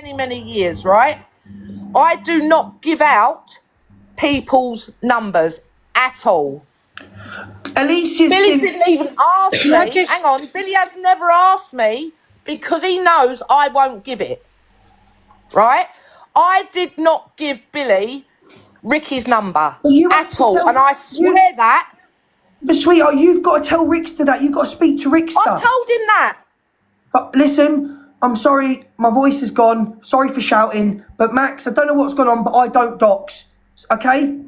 many years, right? I do not give out people's numbers at all. Alicia's Billy didn't even ask me. Hang on, Billy has never asked me because he knows I won't give it. Right? I did not give Billy Ricky's number at all, and I swear that. But sweetheart, you've got to tell Rickster that. You've got to speak to Rickster. I've told him that. But listen, I'm sorry, my voice is gone. Sorry for shouting. But Max, I don't know what's gone on, but I don't dox. Okay?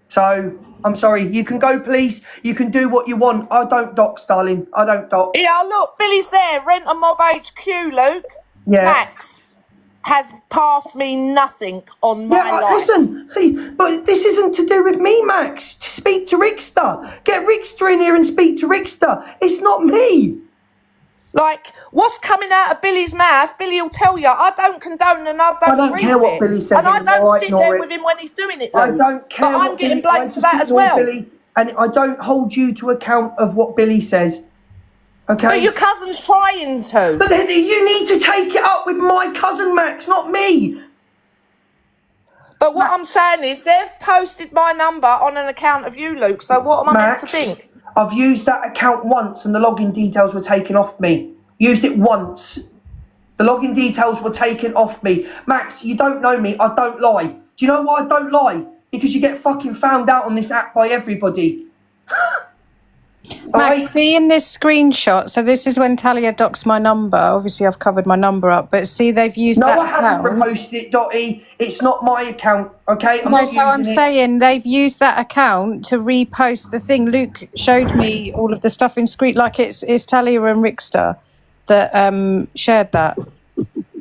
So, I'm sorry. You can go, please. You can do what you want. I don't dox, darling. I don't dox. Yeah, look, Billy's there. Rent a Mob HQ, Luke. Yeah. Max has passed me nothing on my life. Listen, hey, but this isn't to do with me, Max. Speak to Rickster. Get Rickster in here and speak to Rickster. It's not me. Like, what's coming out of Billy's mouth, Billy will tell you, I don't condone and I don't agree care with what it. Billy says. And I don't sit there with him when he's doing it, Luke. I don't care. But I'm getting blamed for that as well. Billy, and I don't hold you to account of what Billy says. Okay? But your cousin's trying to. But then you need to take it up with my cousin Max, not me. But what I'm saying is they've posted my number on an account of you, Luke. So what am I meant to think? I've used that account once and the login details were taken off me. Used it once. The login details were taken off me. Max, you don't know me. I don't lie. Do you know why I don't lie? Because you get fucking found out on this app by everybody. Max, see in this screenshot, so this is when Talia doxed my number. Obviously, I've covered my number up, but see, they've used that account. No, I haven't reposted it, Dotty. It's not my account, okay? I'm saying they've used that account to repost the thing. Luke showed me all of the stuff in screen, like it's Talia and Rickster that shared that.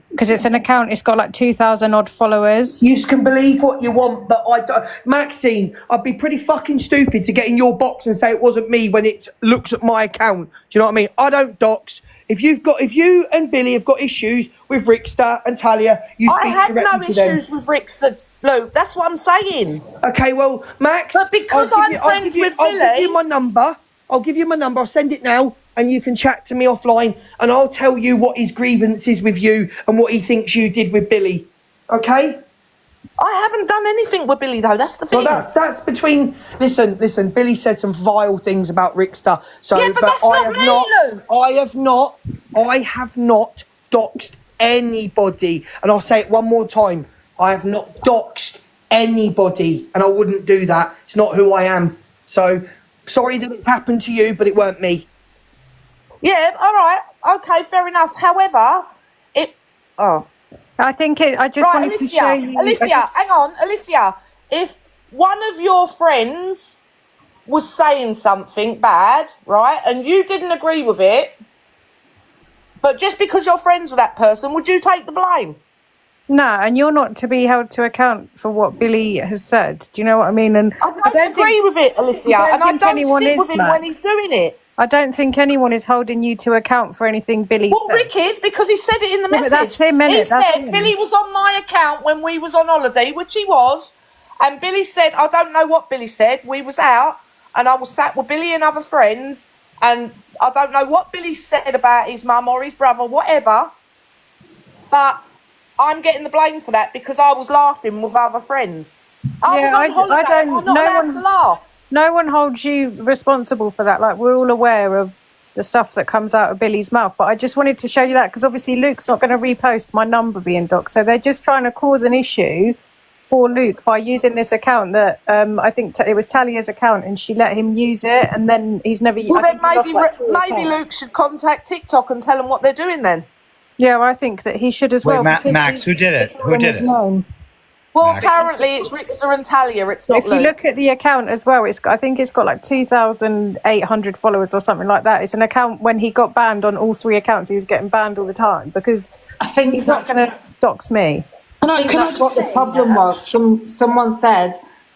Because it's an account, it's got like 2,000 odd followers. You can believe what you want, but Maxine, I'd be pretty fucking stupid to get in your box and say it wasn't me when it looks at my account. Do you know what I mean? I don't dox. If you and Billy have got issues with Rickster and Talia, you speak directly to them. I had no issues with Rickster, Luke. That's what I'm saying. Okay, well, Max. But because I'm friends with Billy, I'll give you my number. I'll send it now. And you can chat to me offline, and I'll tell you what his grievance is with you and what he thinks you did with Billy. Okay? I haven't done anything with Billy, though. That's the thing. Well, that's between... Listen. Billy said some vile things about Rickster. So, yeah, but that's not me, Luke. I have not doxed anybody. And I'll say it one more time. I have not doxed anybody. And I wouldn't do that. It's not who I am. So, sorry that it's happened to you, but it weren't me. Yeah, all right. Okay, fair enough. However, I just wanted to show you... Alicia, hang on. Alicia, if one of your friends was saying something bad, right, and you didn't agree with it, but just because you're friends with that person, would you take the blame? No, and you're not to be held to account for what Billy has said. Do you know what I mean? And I don't agree with it, Alicia, and I don't sit with him when he's doing it. I don't think anyone is holding you to account for anything Billy said. Well, Rick is, because he said it in the message. But that's him, he said Billy was on my account when we was on holiday, which he was, and Billy said, I don't know what Billy said. We was out, and I was sat with Billy and other friends, and I don't know what Billy said about his mum or his brother, whatever, but I'm getting the blame for that because I was laughing with other friends. I was on holiday. I'm not allowed to laugh. No one holds you responsible for that. Like, we're all aware of the stuff that comes out of Billy's mouth. But I just wanted to show you that because obviously Luke's not going to repost my number being doxed. So they're just trying to cause an issue for Luke by using this account that I think it was Talia's account, and she let him use it, and then he's never used it. Well, then maybe Luke should contact TikTok and tell them what they're doing then. Yeah, well, I think that he should as well. Max, who did it? Who did it? Well, apparently it's Rickster and Talia. It's not. If you look at the account as well, I think it's got like 2,800 followers or something like that. It's an account when he got banned on all 3 accounts. He was getting banned all the time because I think he's not going to dox me. I think that's what the problem was. Someone said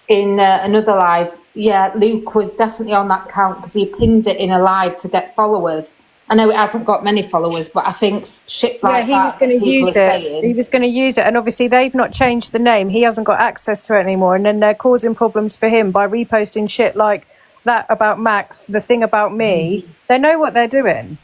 in another live, yeah, Luke was definitely on that account because he pinned it in a live to get followers. I know it hasn't got many followers, but I think shit like that. Yeah, he was going to use it. He was going to use it. And obviously they've not changed the name. He hasn't got access to it anymore. And then they're causing problems for him by reposting shit like that about Max, the thing about me. They know what they're doing.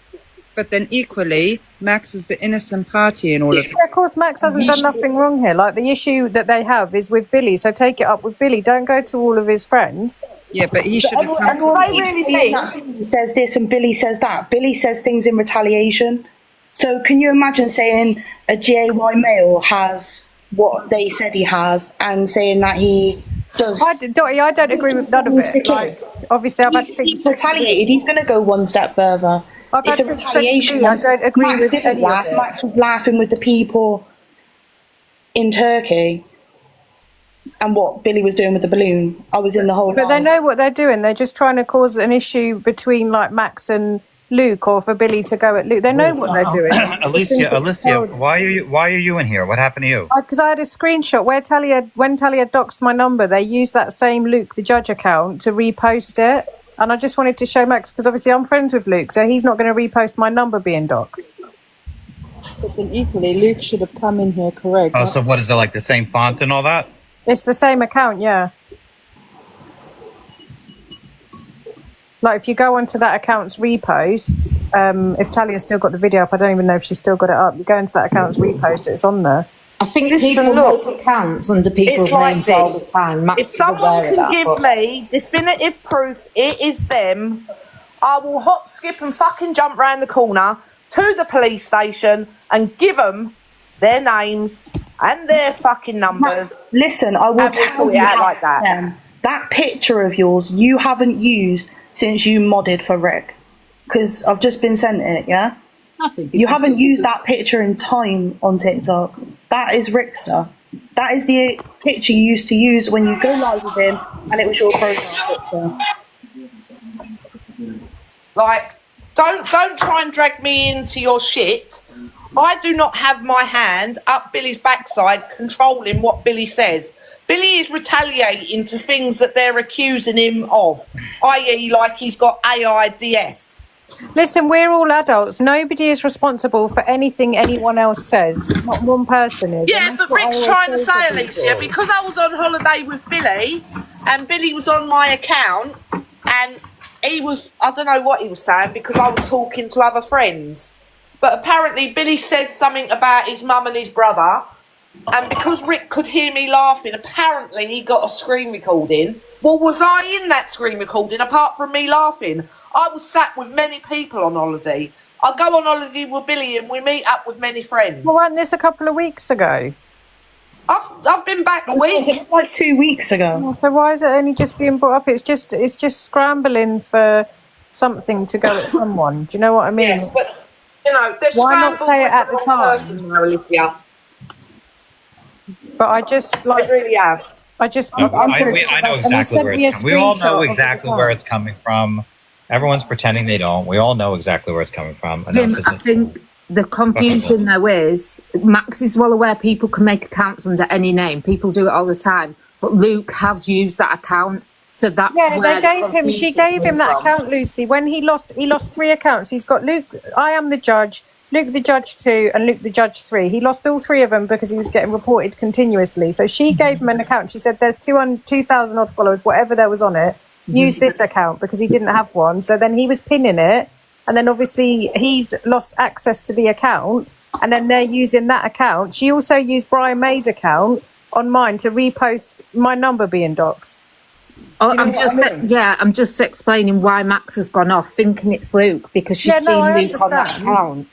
But then equally, Max is the innocent party in all of this. Yeah, of course, Max hasn't done nothing wrong here. Like, the issue that they have is with Billy, so take it up with Billy. Don't go to all of his friends. Yeah, but he should have come. And I really think Billy says this and Billy says that. Billy says things in retaliation. So can you imagine saying a GAY male has what they said he has and saying that he does... Dottie, I don't agree with none of it. Like, obviously, I've had things... He's retaliated. He's going to go one step further. I've It's had a things said to retaliation. me. I don't agree Max with didn't any laugh. of it. Max was laughing with the people in Turkey. And what Billy was doing with the balloon. I was in the whole But they line. know what they're doing. They're just trying to cause an issue between, like, Max and Luke, or for Billy to go at Luke. They know what they're doing. Alicia, why are you in here? What happened to you? Because I had a screenshot where when Talia doxed my number, they used that same Luke the Judge account to repost it. And I just wanted to show Max, because obviously I'm friends with Luke, so he's not going to repost my number being doxed. But then equally, Luke should have come in here, correct? Oh, so what is it, like the same font and all that? It's the same account, yeah. Like, if you go onto that account's reposts, if Talia's still got the video up, I don't even know if she's still got it up. You go into that account's repost, it's on there. I think Listen, people look, make accounts under people's it's like names all the this. time. Max If is someone aware of can that, give but- me definitive proof it is them, I will hop, skip and fucking jump round the corner to the police station and give them their names and their fucking numbers. Listen, I will And we'll tell sort it you out how like it's that. them. That picture of yours, you haven't used since you modded for Rick. Because I've just been sent it, yeah? I think You haven't used that picture in time on TikTok. That is Rickster. That is the picture you used to use when you go live with him, and it was your profile picture. Like, don't try and drag me into your shit. I do not have my hand up Billy's backside controlling what Billy says. Billy is retaliating to things that they're accusing him of, i.e. like he's got AIDS. Listen, we're all adults. Nobody is responsible for anything anyone else says. Not one person is. Yeah, And but that's what I Rick's always trying to say say, to Alicia, people. because I was on holiday with Billy and Billy was on my account and he was, I don't know what he was saying because I was talking to other friends. But apparently Billy said something about his mum and his brother, and because Rick could hear me laughing, apparently he got a screen recording. Well, was I in that screen recording apart from me laughing? I was sat with many people on holiday. I go on holiday with Billy and we meet up with many friends. Well, wasn't this a couple of weeks ago? I've been back a week. Like 2 weeks ago. So why is it only just being brought up? It's just scrambling for something to go at someone. Do you know what I mean? Yes, but you know, they've Why not scrambled say it with at the the wrong time? person, Olivia. But I just They like really have. I just I know and he exactly sent where me a it's coming. We all screenshot know of his exactly account. where it's coming from. Everyone's pretending they don't. We all know exactly where it's coming from. Jim, I think the confusion though is Max is well aware people can make accounts under any name. People do it all the time. But Luke has used that account. So that's Yeah, where they gave him. She confusion gave him came that from. account, Lucy. When he lost 3 accounts. He's got Luke. I am the judge. Luke the Judge 2 and Luke the Judge 3. He lost all 3 of them because he was getting reported continuously. So she gave him an account. She said, "There's 2,000 odd followers, whatever there was on it. Use this account," because he didn't have one. So then he was pinning it, and then obviously he's lost access to the account, and then they're using that account. She also used Brian May's account on mine to repost my number being doxed. Oh, Do you know I'm what just I mean? I'm just explaining why Max has gone off, thinking it's Luke because she's Yeah, no, I seen Luke on that understand. account.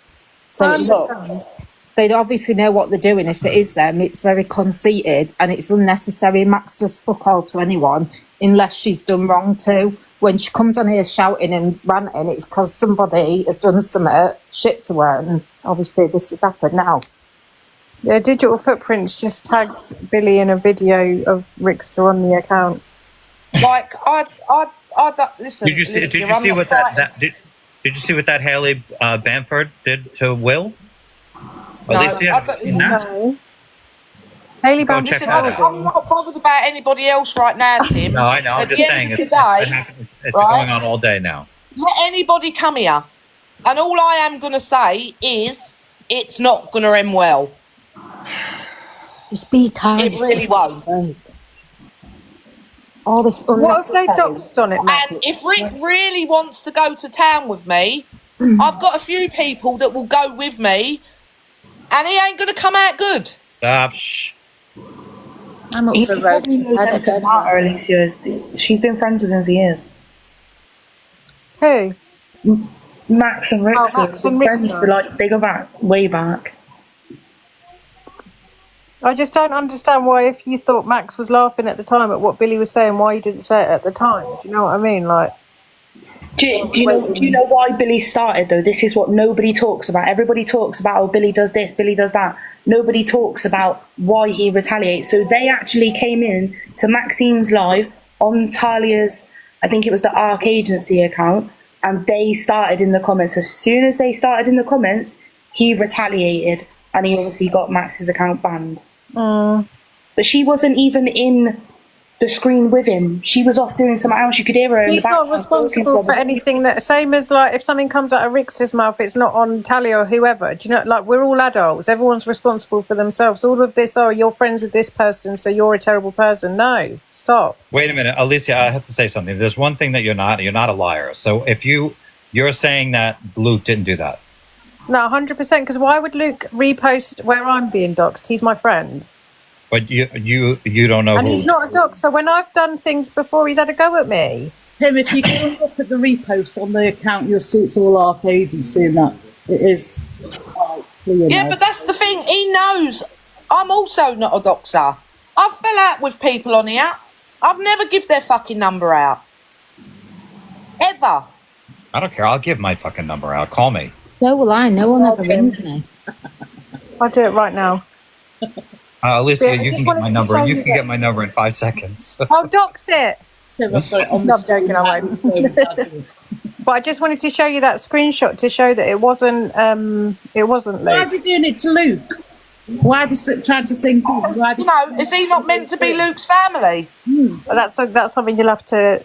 So I it looks, understand. they obviously know what they're doing. If it is them, it's very conceited and it's unnecessary. Max does fuck all to anyone unless she's done wrong too. When she comes on here shouting and ranting, it's because somebody has done some shit to her, and obviously this has happened now. Yeah, Digital Footprints just tagged Billy in a video of Rickster on the account. Like I don't listen. Did you see? Alicia, Did you I'm see not what frightened. Did you see what that Haley Bamford did to Will? No, Alicia, I don't- No. Haley Go Bamford. check Listen, that out. I'm not bothered about anybody else right now, Tim. No, I know. I'm At just the saying end it's of the day, it's right? going on all day now. Let anybody come here, and all I am going to say is it's not going to end well. Just be kind. It really won't. Like, all this What if they unnecessary. doxed on it, Max? And if Rick really wants to go to town with me, I've got a few people that will go with me, and he ain't going to come out good. Shh. I'm up He for road probably trip. knows I don't everything go about her, anywhere. Alicia. She's been friends with him for years. Who? Max and Rickster Max have and been friends Rickster. for like bigger back, way back. I just don't understand why, if you thought Max was laughing at the time at what Billy was saying, why you didn't say it at the time. Do you know what I mean? Like, Do you know why Billy started though? This is what nobody talks about. Everybody talks about, oh, Billy does this, Billy does that. Nobody talks about why he retaliates. So they actually came in to Maxine's live on Talia's, I think it was the ARC agency account, and they started in the comments. As soon as they started in the comments, he retaliated, and he obviously got Max's account banned. But she wasn't even in the screen with him. She was off doing something else. You could hear her in the he's background. not responsible for anything that, same as like if something comes out of Rickster's mouth, it's not on Talia or whoever. Do you know, like, we're all adults. Everyone's responsible for themselves. All of this, oh, you're friends with this person, so you're a terrible person. No, stop. Wait a minute, Alicia, I have to say something. There's one thing that you're not a liar. So if you're saying that Luke didn't do that. No, 100%, because why would Luke repost where I'm being doxed? He's my friend. But you don't know And who. he's not a dox, so when I've done things before, he's had a go at me. Tim, if you go and look at the repost on the account, you'll see it's all ARC agency and that. It is quite clear Yeah, now. but that's the thing. He knows I'm also not a doxer. I fell out with people on here. I've never give their fucking number out. Ever. I don't care. I'll give my fucking number out. Call me. So will I. No one ever rings me. I'll do it right now. Alicia, Yeah, I you just can get wanted my to number. show You you can get my number in 5 seconds. I'll dox it. Tim, I've got it on No, the I'm joking, I won't. But I just wanted to show you that screenshot to show that it wasn't Why are Luke. they doing it to Luke? Why are they trying to sing? Why are they You know, is he not meant to be Luke's family? But that's something you'll have to,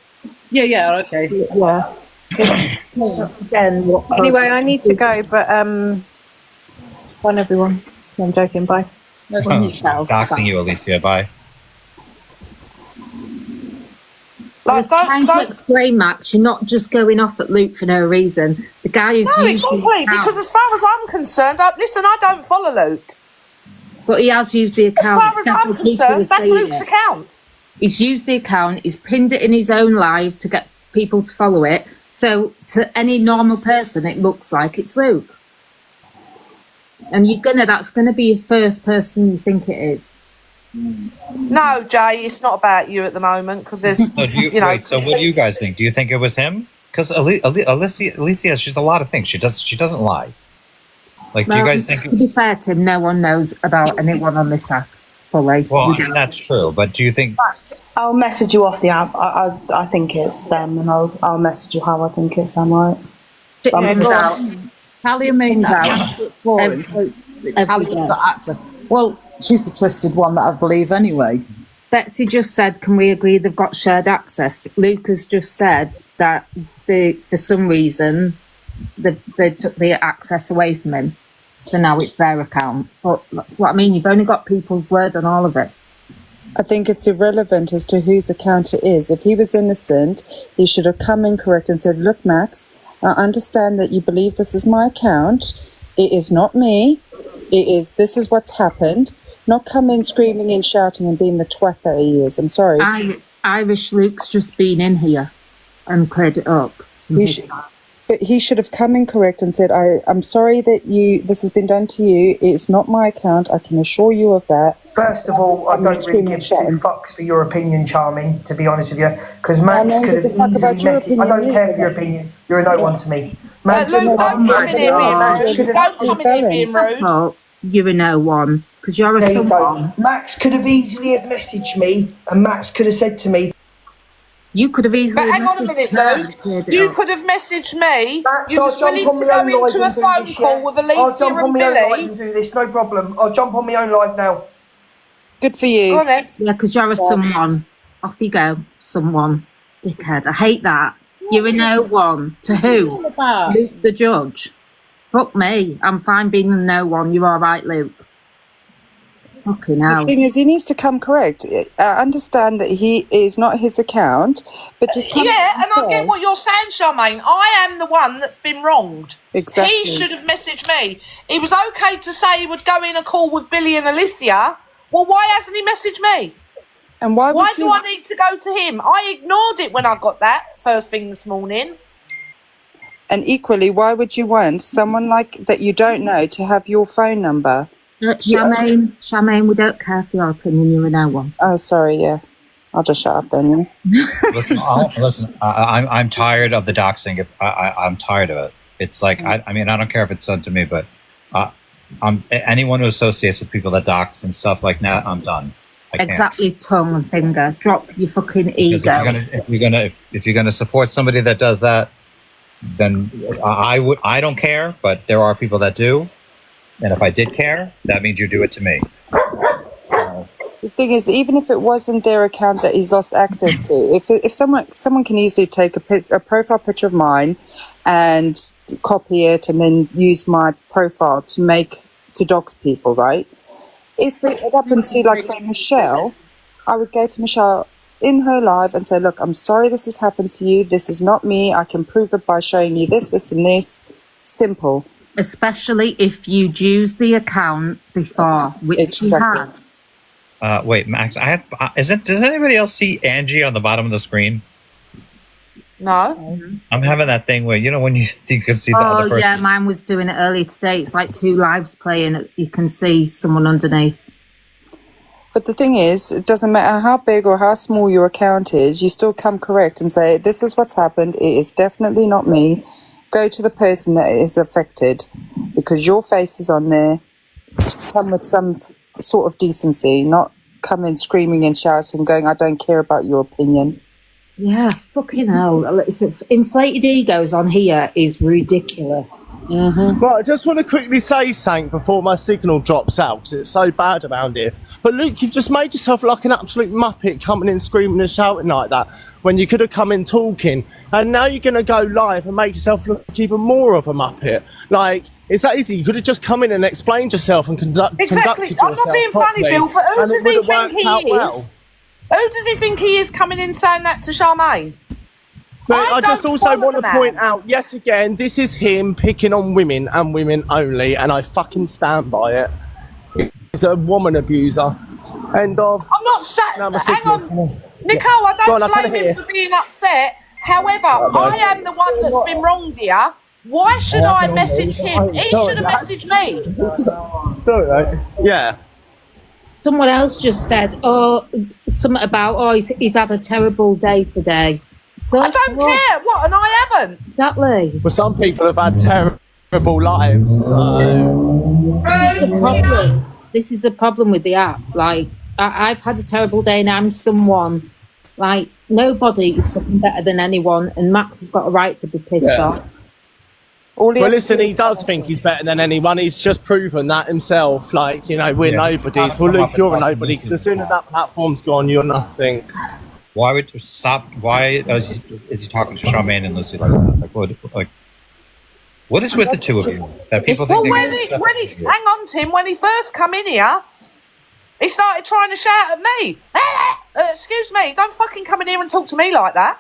Yeah, okay. yeah. Again, what caused Anyway, it? I need to go, but bye everyone. No, I'm joking, bye. On yourself. Doxing you, Alicia. Bye. I was trying to explain, Max, you're not just going off at Luke for no reason. The guy is No, usually exactly. Because as far as I'm concerned, I don't follow Luke. but he has used the As account. far as I'm Several people concerned, have that's seen Luke's it. account. He's used the account, he's pinned it in his own live to get people to follow it. So to any normal person, it looks like it's Luke. And that's gonna be your first person you think it is. No, Jay, it's not about you at the moment because there's, So do you, you know. wait, so what do you guys think? Do you think it was him? Because Alicia, she's a lot of things. She doesn't lie. Like, do you guys think? To be fair, Tim, no one knows about anyone on this app fully. Well, We I mean, don't. that's true. But do you think? I'll message you off the app. I think it's them, and I'll message you how I think it's them, right? Turns out, Talia made that for him. Every Talia's day. got access. Well, she's the twisted one that I believe anyway. Betsy just said, can we agree they've got shared access? Luke has just said that for some reason they took the access away from him. So now it's their account. But that's what I mean. You've only got people's word on all of it. I think it's irrelevant as to whose account it is. If he was innocent, he should have come in correct and said, look, Max, I understand that you believe this is my account. It is not me. This is what's happened. Not come in screaming and shouting and being the twat that he is. I'm sorry. Irish Luke's just been in here and cleared it up. But he should have come in correct and said, I'm sorry that this has been done to you. It's not my account. I can assure you of that. First of all, I don't really give two fucks for your opinion, Charming, to be honest with you. Because Max could have easily messaged. I don't care for your opinion. You're a no one to me. Max, Luke, don't come in here being rude. Don't come in here being rude. So you're a no one because you're a There you someone. go. Max could have easily have messaged me, and Max could have said to me, You could have easily. But hang on a minute, Luke. You could have messaged me. Max, You I'll was jump willing on to my own go live into a and do phone this, call yeah? with I'll Alicia jump on and my own live Billy. and do this, no problem. I'll jump on my own live now. Good for you. Go on then. Yeah, because you're a someone. Off you go, someone. Dickhead. I hate that. You're a no one. To who? Luke the judge. Fuck me. I'm fine being a no one. You're all right, Luke. Fucking The hell. thing is, he needs to come correct. I understand that he is not his account, but just come Yeah, and I say, get what you're saying, Charmaine. I am the one that's been wronged. Exactly. He should have messaged me. It was okay to say he would go in a call with Billy and Alicia. Well, why hasn't he messaged me? And why Why would do you? I need to go to him? I ignored it when I got that first thing this morning. And equally, why would you want someone like that you don't know to have your phone number? Charmaine, we don't care for your opinion. You're a no one. Oh, sorry. Yeah, I'll just shut up then. Yeah. Listen. I'm tired of the doxing. I'm tired of it. It's like I mean, I don't care if it's done to me, but anyone who associates with people that dox and stuff like that, I'm done. I can't. Exactly, tongue and finger. Drop your fucking ego. If you're gonna support somebody that does that, then I don't care, but there are people that do, and if I did care, that means you do it to me. The thing is, even if it wasn't their account that he's lost access to, if someone can easily take a profile picture of mine and copy it and then use my profile to dox people, right? If it happened to, like, say, Michelle, I would go to Michelle in her live and say, look, I'm sorry this has happened to you. This is not me. I can prove it by showing you this, this, and this. Simple. Especially if you'd used the account before, which you had. Wait, Max, does anybody else see Angie on the bottom of the screen? No. I'm having that thing where, when you can see the other person. Yeah, mine was doing it earlier today. It's like two lives playing. You can see someone underneath. But the thing is, it doesn't matter how big or how small your account is, you still come correct and say, this is what's happened. It is definitely not me. Go to the person that is affected because your face is on there. Come with some sort of decency, not come in screaming and shouting, going, I don't care about your opinion. Yeah, fucking hell. Inflated egos on here is ridiculous. Mm-hmm. Right, I just want to quickly say something before my signal drops out because it's so bad around here. But Luke, you've just made yourself like an absolute muppet coming in screaming and shouting like that when you could have come in talking. And now you're going to go live and make yourself look even more of a muppet. Like, it's that easy. You could have just come in and explained yourself and conducted yourself I'm not being funny, Bill, but who does he think he is? Well. Who does he think he is coming in saying that to Charmaine? But I just don't also follow want the to man. point out, yet again, this is him picking on women and women only, and I fucking stand by it. He's a woman abuser. End of. I'm not sat. No, my Hang signal. on, Nicole. I Go on, don't I can't blame him hear. for being upset. However, I am the one that's been wronged here. Why should I message him? He should have messaged me. Sorry, mate. Yeah. Someone else just said, something about, he's had a terrible day today. So I don't care. What? And I haven't. Exactly. Well, some people have had terrible lives. This is the problem with the app. Like, I've had a terrible day and I'm someone. Like, nobody is fucking better than anyone, and Max has got a right to be pissed off. Well, listen, he does think he's better than anyone. He's just proven that himself. Like, we're nobodies. Well, Luke, you're a nobody, because as soon as that platform's gone, you're nothing. Why would you stop? Why is he talking to Charmaine and Lucy like that? What is with the two of you? That people think Hang on, Tim. When he first come in here, he started trying to shout at me. Excuse me, don't fucking come in here and talk to me like that.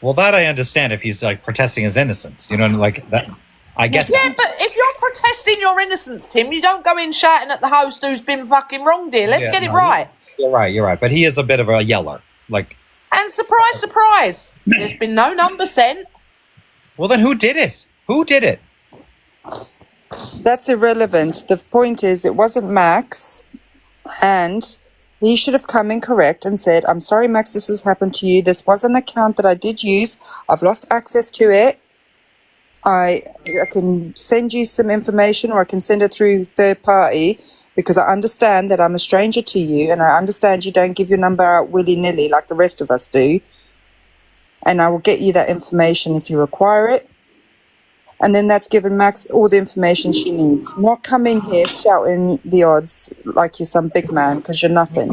Well, that I understand if he's like protesting his innocence. Like that. I get that. Yeah, but if you're protesting your innocence, Tim, you don't go in shouting at the host who's been fucking wronged here. Let's get it right. You're right. But he is a bit of a yeller. And surprise, surprise, there's been no number sent. Well, then who did it? Who did it? That's irrelevant. The point is, it wasn't Max, and he should have come in correct and said, I'm sorry, Max, this has happened to you. This was an account that I did use. I've lost access to it. I can send you some information, or I can send it through third party, because I understand that I'm a stranger to you, and I understand you don't give your number out willy-nilly like the rest of us do. And I will get you that information if you require it. And then that's given Max all the information she needs. Not come in here shouting the odds like you're some big man, because you're nothing.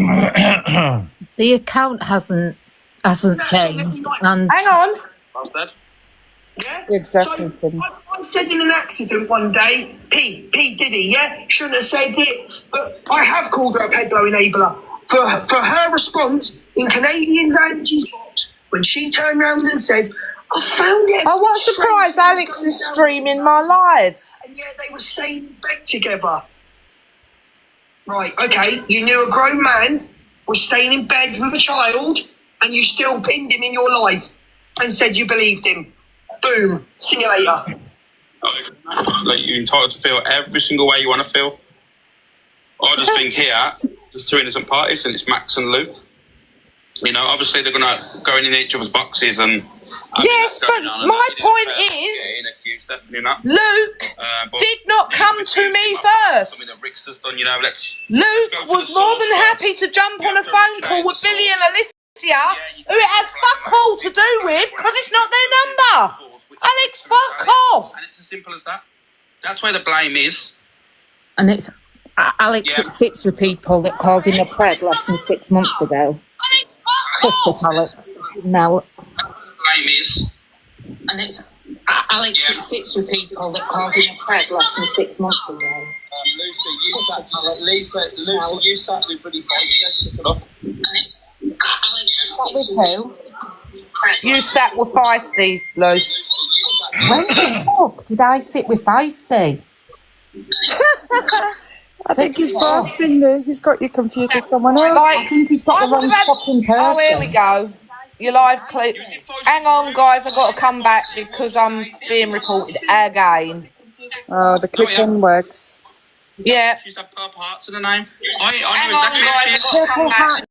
The account hasn't changed. And Hang on. Yeah? Exactly, So, Finn. I said in an accident one day, P Diddy, yeah? Shouldn't have said it, but I have called her a pedo enabler. For her response in Canadians Angie's box, when she turned around and said, I found it. Oh, what a surprise. Alex is streaming my live. And yeah, they were staying in bed together. Right, okay, you knew a grown man was staying in bed with a child and you still pinned him in your life and said you believed him. Boom. See you later. Like, you're entitled to feel every single way you want to feel. I just think here, there's two innocent parties and it's Max and Luke. You know, obviously they're going to go in each other's boxes and... Yes, but my point is, definitely not. Luke did not come to me first. Rickster's done, you know, Luke was more than happy to jump on a phone call with Billy and Alicia, who it has fuck all to do with, because it's not their number. Alex, fuck off. And it's as simple as that. That's where the blame is. And it's Alex that sits with people that called him a pred less than 6 months ago. Shut up, Alex. No. Blame is. And it's Alex that sits with people that called him a pred less than 6 months ago. Lisa, you sat with Buddy Fight. And it's Alex that sits with who? You sat with Feisty, Luce. When the fuck did I sit with Feisty? I think he's grasping there. He's got you confused with someone else. I think he's got the wrong fucking person. Oh, here we go. Your live clip. Hang on, guys. I've got to come back because I'm being reported again. Oh, the click and works. Yeah. She's had purple hearts in her name. Hang on, guys. I've got to come back.